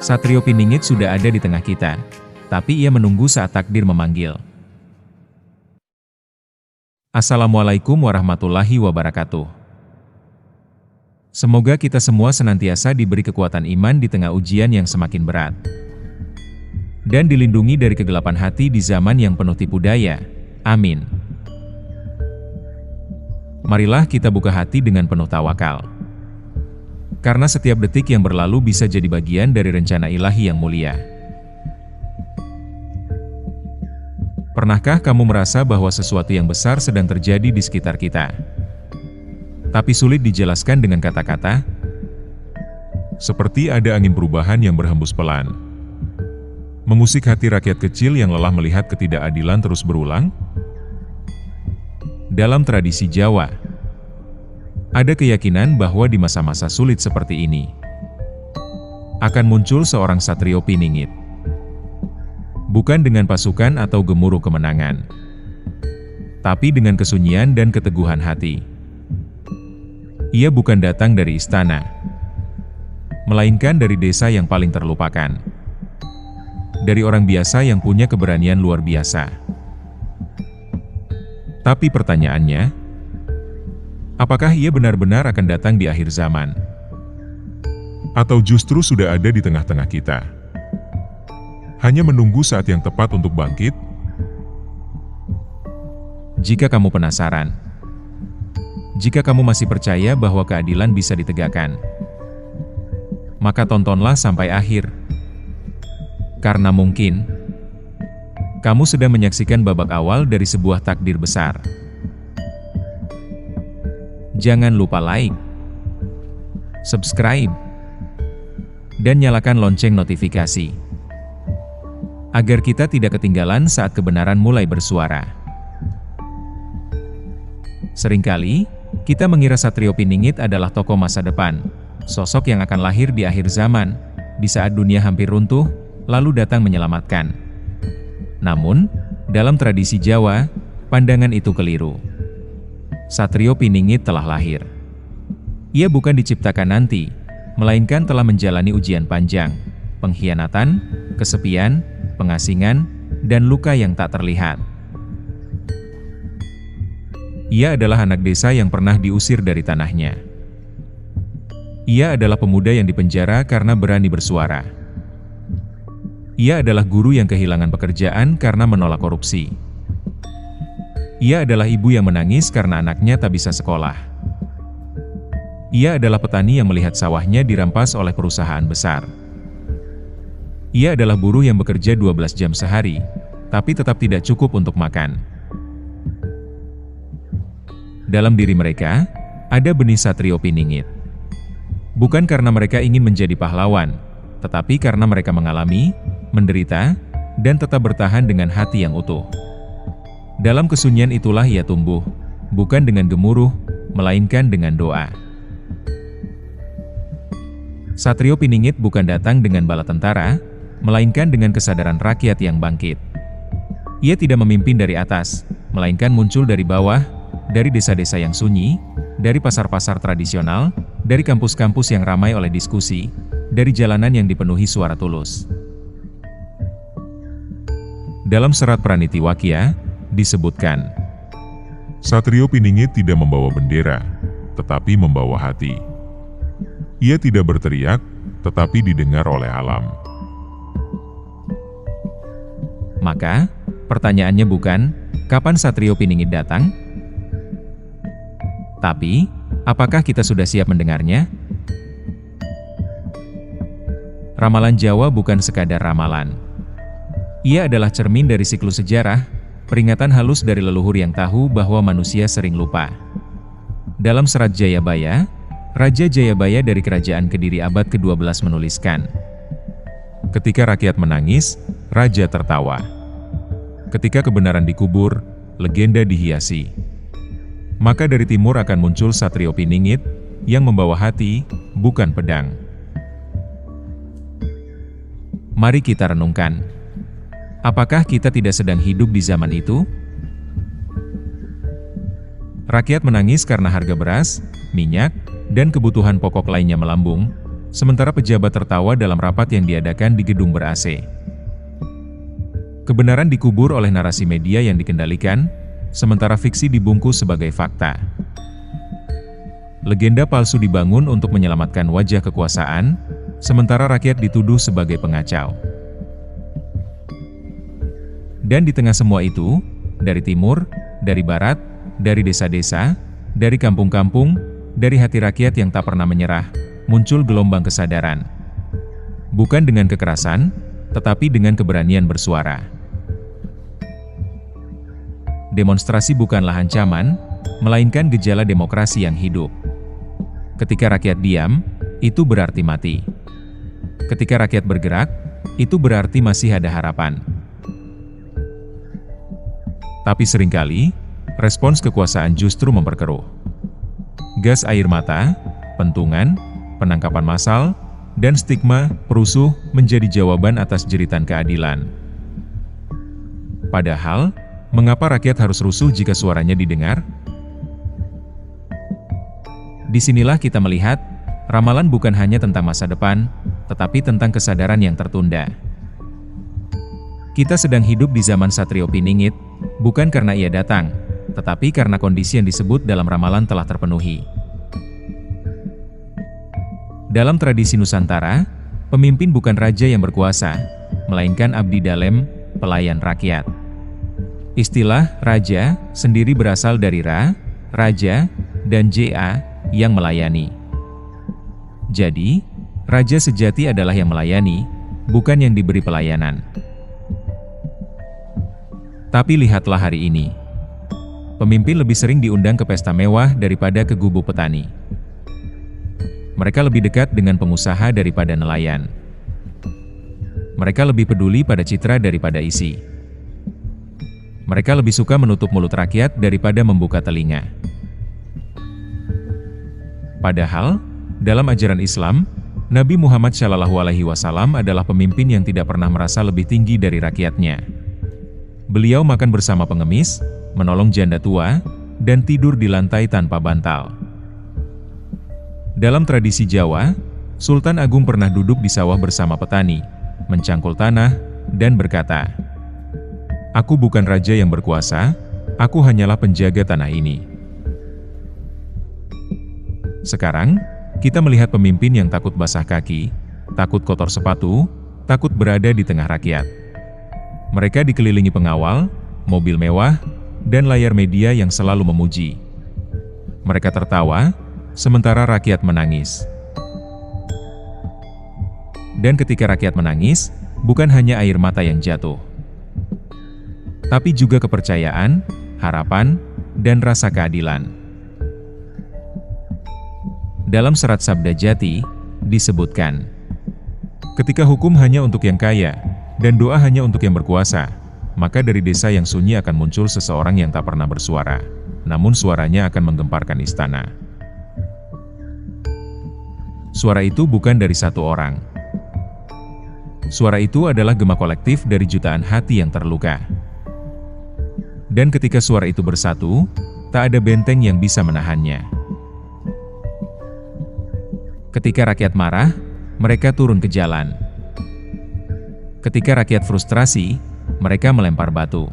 Satrio Piningit sudah ada di tengah kita, tapi ia menunggu saat takdir memanggil. Assalamualaikum warahmatullahi wabarakatuh. Semoga kita semua senantiasa diberi kekuatan iman di tengah ujian yang semakin berat. Dan dilindungi dari kegelapan hati di zaman yang penuh tipu daya. Amin. Marilah kita buka hati dengan penuh tawakal. Karena setiap detik yang berlalu bisa jadi bagian dari rencana ilahi yang mulia. Pernahkah kamu merasa bahwa sesuatu yang besar sedang terjadi di sekitar kita? Tapi sulit dijelaskan dengan kata-kata? Seperti ada angin perubahan yang berhembus pelan. Mengusik hati rakyat kecil yang lelah melihat ketidakadilan terus berulang? Dalam tradisi Jawa, ada keyakinan bahwa di masa-masa sulit seperti ini, akan muncul seorang Satrio Piningit. Bukan dengan pasukan atau gemuruh kemenangan, tapi dengan kesunyian dan keteguhan hati. Ia bukan datang dari istana, melainkan dari desa yang paling terlupakan. Dari orang biasa yang punya keberanian luar biasa. Tapi pertanyaannya, apakah ia benar-benar akan datang di akhir zaman? Atau justru sudah ada di tengah-tengah kita? Hanya menunggu saat yang tepat untuk bangkit? Jika kamu penasaran, jika kamu masih percaya bahwa keadilan bisa ditegakkan, maka tontonlah sampai akhir. Karena mungkin kamu sedang menyaksikan babak awal dari sebuah takdir besar. Jangan lupa like, subscribe, dan nyalakan lonceng notifikasi, agar kita tidak ketinggalan saat kebenaran mulai bersuara. Seringkali, kita mengira Satrio Piningit adalah tokoh masa depan, sosok yang akan lahir di akhir zaman, di saat dunia hampir runtuh, lalu datang menyelamatkan. Namun, dalam tradisi Jawa, pandangan itu keliru. Satrio Piningit telah lahir. Ia bukan diciptakan nanti, melainkan telah menjalani ujian panjang, pengkhianatan, kesepian, pengasingan, dan luka yang tak terlihat. Ia adalah anak desa yang pernah diusir dari tanahnya. Ia adalah pemuda yang dipenjara karena berani bersuara. Ia adalah guru yang kehilangan pekerjaan karena menolak korupsi. Ia adalah ibu yang menangis karena anaknya tak bisa sekolah. Ia adalah petani yang melihat sawahnya dirampas oleh perusahaan besar. Ia adalah buruh yang bekerja 12 jam sehari, tapi tetap tidak cukup untuk makan. Dalam diri mereka, ada benih Satrio Piningit. Bukan karena mereka ingin menjadi pahlawan, tetapi karena mereka mengalami, menderita, dan tetap bertahan dengan hati yang utuh. Dalam kesunyian itulah ia tumbuh, bukan dengan gemuruh, melainkan dengan doa. Satrio Piningit bukan datang dengan bala tentara, melainkan dengan kesadaran rakyat yang bangkit. Ia tidak memimpin dari atas, melainkan muncul dari bawah, dari desa-desa yang sunyi, dari pasar-pasar tradisional, dari kampus-kampus yang ramai oleh diskusi, dari jalanan yang dipenuhi suara tulus. Dalam serat Pranitiwakya, disebutkan, Satrio Piningit tidak membawa bendera, tetapi membawa hati. Ia tidak berteriak, tetapi didengar oleh alam. Maka, pertanyaannya bukan, kapan Satrio Piningit datang? Tapi, apakah kita sudah siap mendengarnya? Ramalan Jawa bukan sekadar ramalan. Ia adalah cermin dari siklus sejarah, peringatan halus dari leluhur yang tahu bahwa manusia sering lupa. Dalam serat Jayabaya, Raja Jayabaya dari Kerajaan Kediri abad ke-12 menuliskan, ketika rakyat menangis, raja tertawa. Ketika kebenaran dikubur, legenda dihiasi. Maka dari timur akan muncul Satrio Piningit, yang membawa hati, bukan pedang. Mari kita renungkan. Apakah kita tidak sedang hidup di zaman itu? Rakyat menangis karena harga beras, minyak, dan kebutuhan pokok lainnya melambung, sementara pejabat tertawa dalam rapat yang diadakan di gedung ber-AC. Kebenaran dikubur oleh narasi media yang dikendalikan, sementara fiksi dibungkus sebagai fakta. Legenda palsu dibangun untuk menyelamatkan wajah kekuasaan, sementara rakyat dituduh sebagai pengacau. Dan di tengah semua itu, dari timur, dari barat, dari desa-desa, dari kampung-kampung, dari hati rakyat yang tak pernah menyerah, muncul gelombang kesadaran. Bukan dengan kekerasan, tetapi dengan keberanian bersuara. Demonstrasi bukanlah ancaman, melainkan gejala demokrasi yang hidup. Ketika rakyat diam, itu berarti mati. Ketika rakyat bergerak, itu berarti masih ada harapan. Tapi seringkali, respons kekuasaan justru memperkeruh. Gas air mata, pentungan, penangkapan massal, dan stigma perusuh menjadi jawaban atas jeritan keadilan. Padahal, mengapa rakyat harus rusuh jika suaranya didengar? Disinilah kita melihat, ramalan bukan hanya tentang masa depan, tetapi tentang kesadaran yang tertunda. Kita sedang hidup di zaman Satrio Piningit, bukan karena ia datang, tetapi karena kondisi yang disebut dalam ramalan telah terpenuhi. Dalam tradisi Nusantara, pemimpin bukan raja yang berkuasa, melainkan abdi dalem, pelayan rakyat. Istilah raja sendiri berasal dari ra, raja, dan ja, yang melayani. Jadi, raja sejati adalah yang melayani, bukan yang diberi pelayanan. Tapi lihatlah hari ini. Pemimpin lebih sering diundang ke pesta mewah daripada ke gubuk petani. Mereka lebih dekat dengan pengusaha daripada nelayan. Mereka lebih peduli pada citra daripada isi. Mereka lebih suka menutup mulut rakyat daripada membuka telinga. Padahal, dalam ajaran Islam, Nabi Muhammad SAW adalah pemimpin yang tidak pernah merasa lebih tinggi dari rakyatnya. Beliau makan bersama pengemis, menolong janda tua, dan tidur di lantai tanpa bantal. Dalam tradisi Jawa, Sultan Agung pernah duduk di sawah bersama petani, mencangkul tanah, dan berkata, "Aku bukan raja yang berkuasa, aku hanyalah penjaga tanah ini." Sekarang, kita melihat pemimpin yang takut basah kaki, takut kotor sepatu, takut berada di tengah rakyat. Mereka dikelilingi pengawal, mobil mewah, dan layar media yang selalu memuji. Mereka tertawa, sementara rakyat menangis. Dan ketika rakyat menangis, bukan hanya air mata yang jatuh, tapi juga kepercayaan, harapan, dan rasa keadilan. Dalam serat Sabda Jati, disebutkan, ketika hukum hanya untuk yang kaya, dan doa hanya untuk yang berkuasa, maka dari desa yang sunyi akan muncul seseorang yang tak pernah bersuara, namun suaranya akan menggemparkan istana. Suara itu bukan dari satu orang. Suara itu adalah gema kolektif dari jutaan hati yang terluka. Dan ketika suara itu bersatu, tak ada benteng yang bisa menahannya. Ketika rakyat marah, mereka turun ke jalan. Ketika rakyat frustrasi, mereka melempar batu.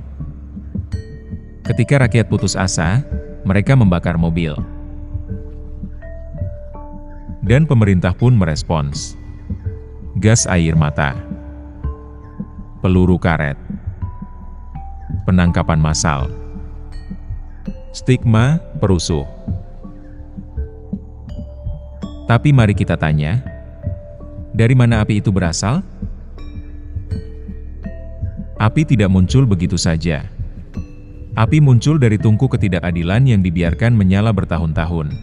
Ketika rakyat putus asa, mereka membakar mobil. Dan pemerintah pun merespons. Gas air mata, peluru karet, penangkapan massal, stigma perusuh. Tapi mari kita tanya, dari mana api itu berasal? Api tidak muncul begitu saja. Api muncul dari tungku ketidakadilan yang dibiarkan menyala bertahun-tahun.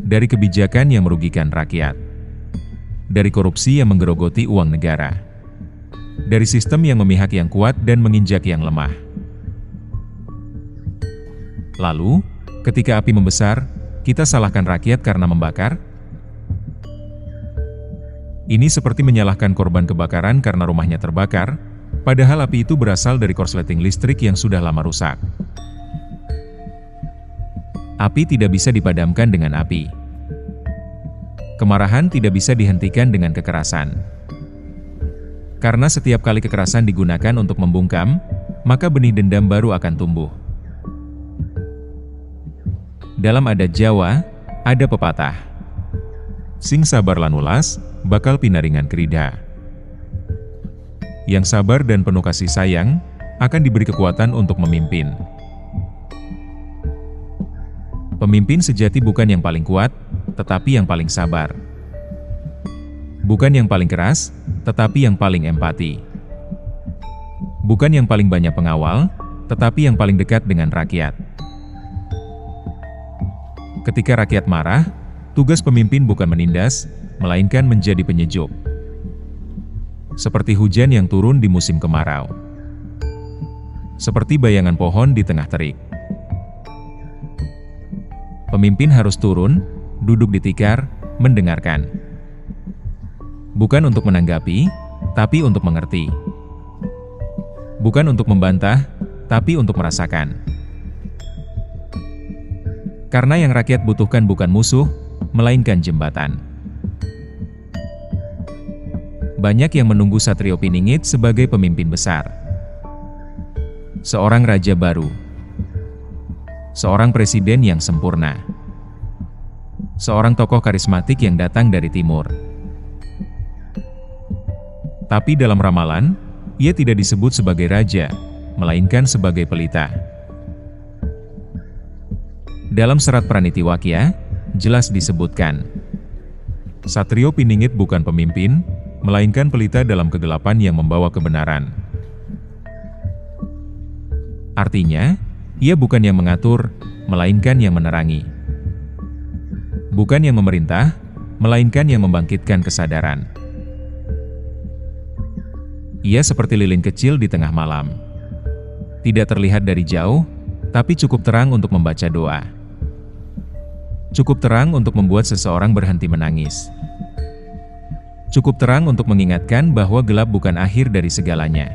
Dari kebijakan yang merugikan rakyat. Dari korupsi yang menggerogoti uang negara. Dari sistem yang memihak yang kuat dan menginjak yang lemah. Lalu, ketika api membesar, kita salahkan rakyat karena membakar? Ini seperti menyalahkan korban kebakaran karena rumahnya terbakar, padahal api itu berasal dari korsleting listrik yang sudah lama rusak. Api tidak bisa dipadamkan dengan api. Kemarahan tidak bisa dihentikan dengan kekerasan. Karena setiap kali kekerasan digunakan untuk membungkam, maka benih dendam baru akan tumbuh. Dalam adat Jawa, ada pepatah, "Sing sabar lan welas, bakal pinaringan krida." Yang sabar dan penuh kasih sayang, akan diberi kekuatan untuk memimpin. Pemimpin sejati bukan yang paling kuat, tetapi yang paling sabar. Bukan yang paling keras, tetapi yang paling empati. Bukan yang paling banyak pengawal, tetapi yang paling dekat dengan rakyat. Ketika rakyat marah, tugas pemimpin bukan menindas, melainkan menjadi penyejuk. Seperti hujan yang turun di musim kemarau. Seperti bayangan pohon di tengah terik. Pemimpin harus turun, duduk di tikar, mendengarkan. Bukan untuk menanggapi, tapi untuk mengerti. Bukan untuk membantah, tapi untuk merasakan. Karena yang rakyat butuhkan bukan musuh, melainkan jembatan. Banyak yang menunggu Satrio Piningit sebagai pemimpin besar. Seorang raja baru. Seorang presiden yang sempurna. Seorang tokoh karismatik yang datang dari timur. Tapi dalam ramalan, ia tidak disebut sebagai raja, melainkan sebagai pelita. Dalam serat Pranitiwakya, jelas disebutkan, Satrio Piningit bukan pemimpin, melainkan pelita dalam kegelapan yang membawa kebenaran. Artinya, ia bukan yang mengatur, melainkan yang menerangi. Bukan yang memerintah, melainkan yang membangkitkan kesadaran. Ia seperti lilin kecil di tengah malam. Tidak terlihat dari jauh, tapi cukup terang untuk membaca doa. Cukup terang untuk membuat seseorang berhenti menangis. Cukup terang untuk mengingatkan bahwa gelap bukan akhir dari segalanya.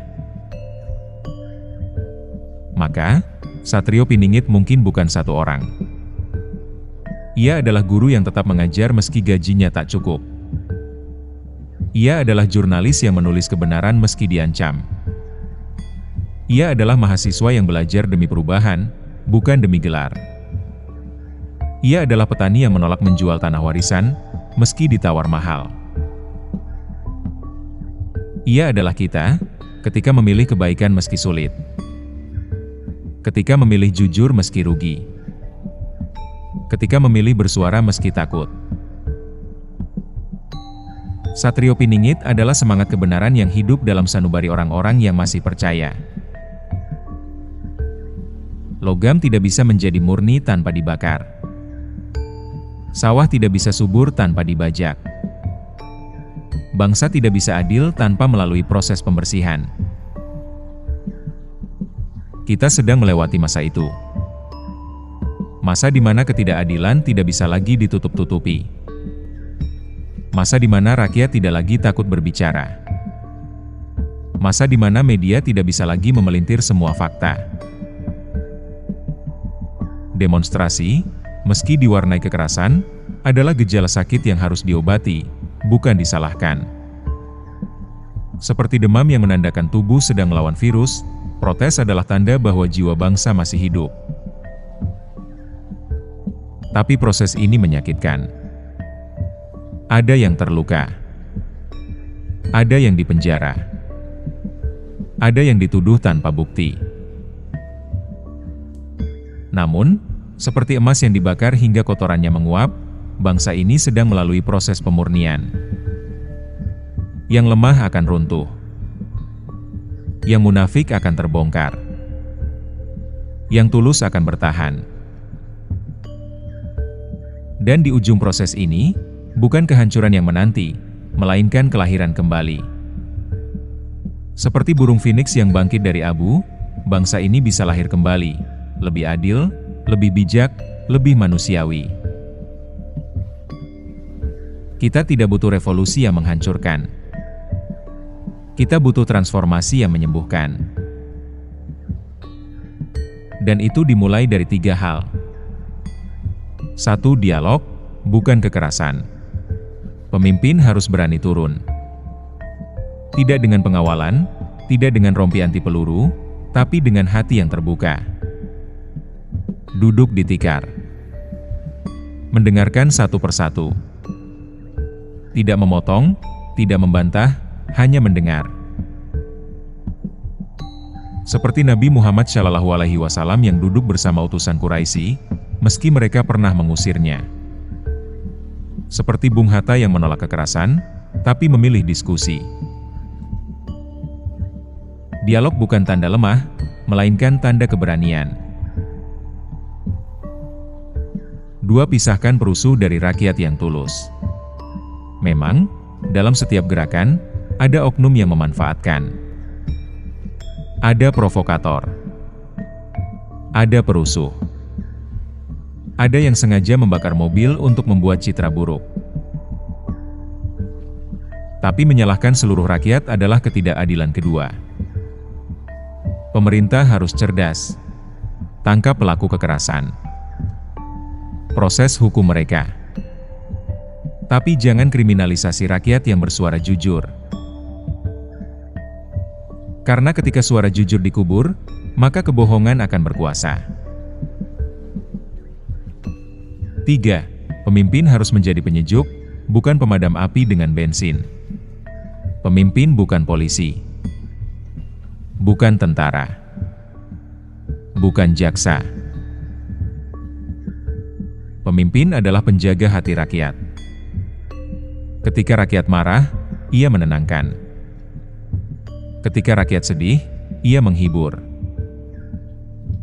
Maka, Satrio Piningit mungkin bukan satu orang. Ia adalah guru yang tetap mengajar meski gajinya tak cukup. Ia adalah jurnalis yang menulis kebenaran meski diancam. Ia adalah mahasiswa yang belajar demi perubahan, bukan demi gelar. Ia adalah petani yang menolak menjual tanah warisan, meski ditawar mahal. Ia adalah kita, ketika memilih kebaikan meski sulit. Ketika memilih jujur meski rugi. Ketika memilih bersuara meski takut. Satrio Piningit adalah semangat kebenaran yang hidup dalam sanubari orang-orang yang masih percaya. Logam tidak bisa menjadi murni tanpa dibakar. Sawah tidak bisa subur tanpa dibajak. Bangsa tidak bisa adil tanpa melalui proses pembersihan. Kita sedang melewati masa itu. Masa di mana ketidakadilan tidak bisa lagi ditutup-tutupi. Masa di mana rakyat tidak lagi takut berbicara. Masa di mana media tidak bisa lagi memelintir semua fakta. Demonstrasi, meski diwarnai kekerasan, adalah gejala sakit yang harus diobati, bukan disalahkan. Seperti demam yang menandakan tubuh sedang melawan virus, protes adalah tanda bahwa jiwa bangsa masih hidup. Tapi proses ini menyakitkan. Ada yang terluka. Ada yang dipenjara. Ada yang dituduh tanpa bukti. Namun, seperti emas yang dibakar hingga kotorannya menguap, bangsa ini sedang melalui proses pemurnian. Yang lemah akan runtuh. Yang munafik akan terbongkar. Yang tulus akan bertahan. Dan di ujung proses ini, bukan kehancuran yang menanti, melainkan kelahiran kembali. Seperti burung phoenix yang bangkit dari abu, bangsa ini bisa lahir kembali, lebih adil, lebih bijak, lebih manusiawi. Kita tidak butuh revolusi yang menghancurkan. Kita butuh transformasi yang menyembuhkan. Dan itu dimulai dari 3 hal. 1. Dialog, bukan kekerasan. Pemimpin harus berani turun. Tidak dengan pengawalan, tidak dengan rompi anti peluru, tapi dengan hati yang terbuka. Duduk di tikar. Mendengarkan satu persatu. Tidak memotong, tidak membantah, hanya mendengar. Seperti Nabi Muhammad SAW yang duduk bersama utusan Quraisy, meski mereka pernah mengusirnya. Seperti Bung Hatta yang menolak kekerasan, tapi memilih diskusi. Dialog bukan tanda lemah, melainkan tanda keberanian. 2. Pisahkan perusuh dari rakyat yang tulus. Memang, dalam setiap gerakan, ada oknum yang memanfaatkan. Ada provokator. Ada perusuh. Ada yang sengaja membakar mobil untuk membuat citra buruk. Tapi menyalahkan seluruh rakyat adalah ketidakadilan kedua. Pemerintah harus cerdas. Tangkap pelaku kekerasan. Proses hukum mereka. Tapi jangan kriminalisasi rakyat yang bersuara jujur. Karena ketika suara jujur dikubur, maka kebohongan akan berkuasa. 3. Pemimpin harus menjadi penyejuk, bukan pemadam api dengan bensin. Pemimpin bukan polisi. Bukan tentara. Bukan jaksa. Pemimpin adalah penjaga hati rakyat. Ketika rakyat marah, ia menenangkan. Ketika rakyat sedih, ia menghibur.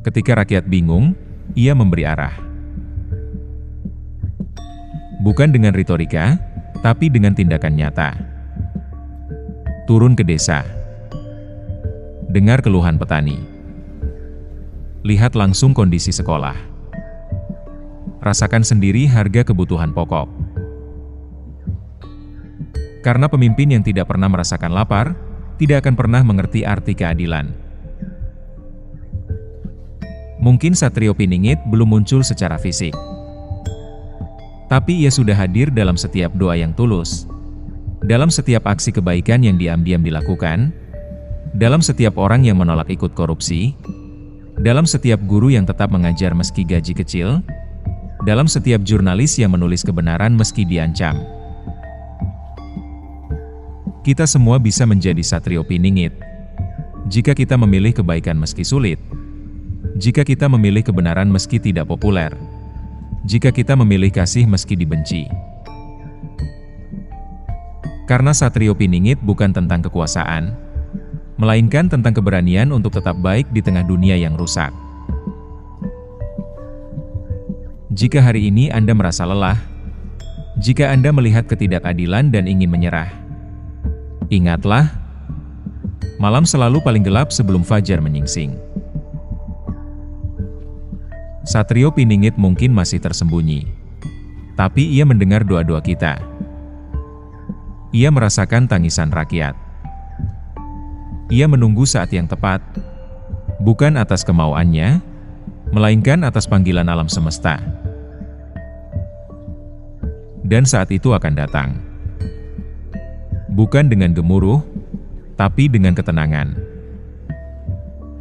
Ketika rakyat bingung, ia memberi arah. Bukan dengan retorika, tapi dengan tindakan nyata. Turun ke desa. Dengar keluhan petani. Lihat langsung kondisi sekolah. Rasakan sendiri harga kebutuhan pokok. Karena pemimpin yang tidak pernah merasakan lapar, tidak akan pernah mengerti arti keadilan. Mungkin Satrio Piningit belum muncul secara fisik. Tapi ia sudah hadir dalam setiap doa yang tulus, dalam setiap aksi kebaikan yang diam-diam dilakukan, dalam setiap orang yang menolak ikut korupsi, dalam setiap guru yang tetap mengajar meski gaji kecil, dalam setiap jurnalis yang menulis kebenaran meski diancam. Kita semua bisa menjadi Satrio Piningit, jika kita memilih kebaikan meski sulit, jika kita memilih kebenaran meski tidak populer, jika kita memilih kasih meski dibenci. Karena Satrio Piningit bukan tentang kekuasaan, melainkan tentang keberanian untuk tetap baik di tengah dunia yang rusak. Jika hari ini Anda merasa lelah, jika Anda melihat ketidakadilan dan ingin menyerah, ingatlah, malam selalu paling gelap sebelum fajar menyingsing. Satrio Piningit mungkin masih tersembunyi, tapi ia mendengar doa-doa kita. Ia merasakan tangisan rakyat. Ia menunggu saat yang tepat, bukan atas kemauannya, melainkan atas panggilan alam semesta. Dan saat itu akan datang. Bukan dengan gemuruh, tapi dengan ketenangan.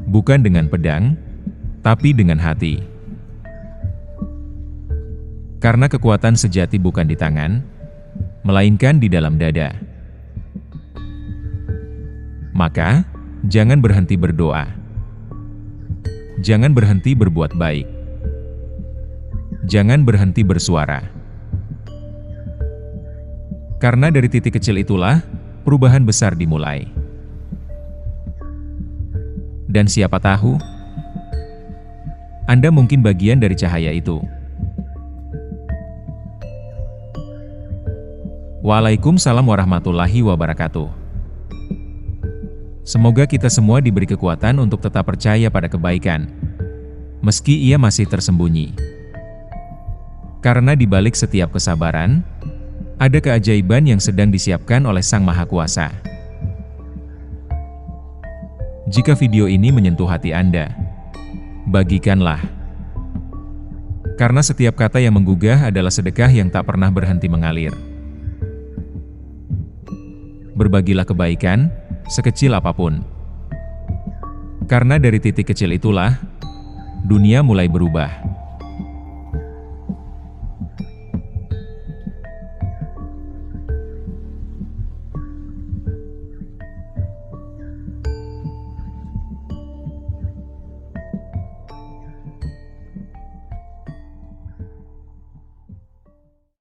Bukan dengan pedang, tapi dengan hati. Karena kekuatan sejati bukan di tangan, melainkan di dalam dada. Maka, jangan berhenti berdoa. Jangan berhenti berbuat baik. Jangan berhenti bersuara. Karena dari titik kecil itulah, perubahan besar dimulai. Dan siapa tahu, Anda mungkin bagian dari cahaya itu. Waalaikumsalam warahmatullahi wabarakatuh. Semoga kita semua diberi kekuatan untuk tetap percaya pada kebaikan, meski ia masih tersembunyi. Karena di balik setiap kesabaran, ada keajaiban yang sedang disiapkan oleh Sang Maha Kuasa. Jika video ini menyentuh hati Anda, bagikanlah. Karena setiap kata yang menggugah adalah sedekah yang tak pernah berhenti mengalir. berbagilah kebaikan, sekecil apapun. Karena dari titik kecil itulah, dunia mulai berubah.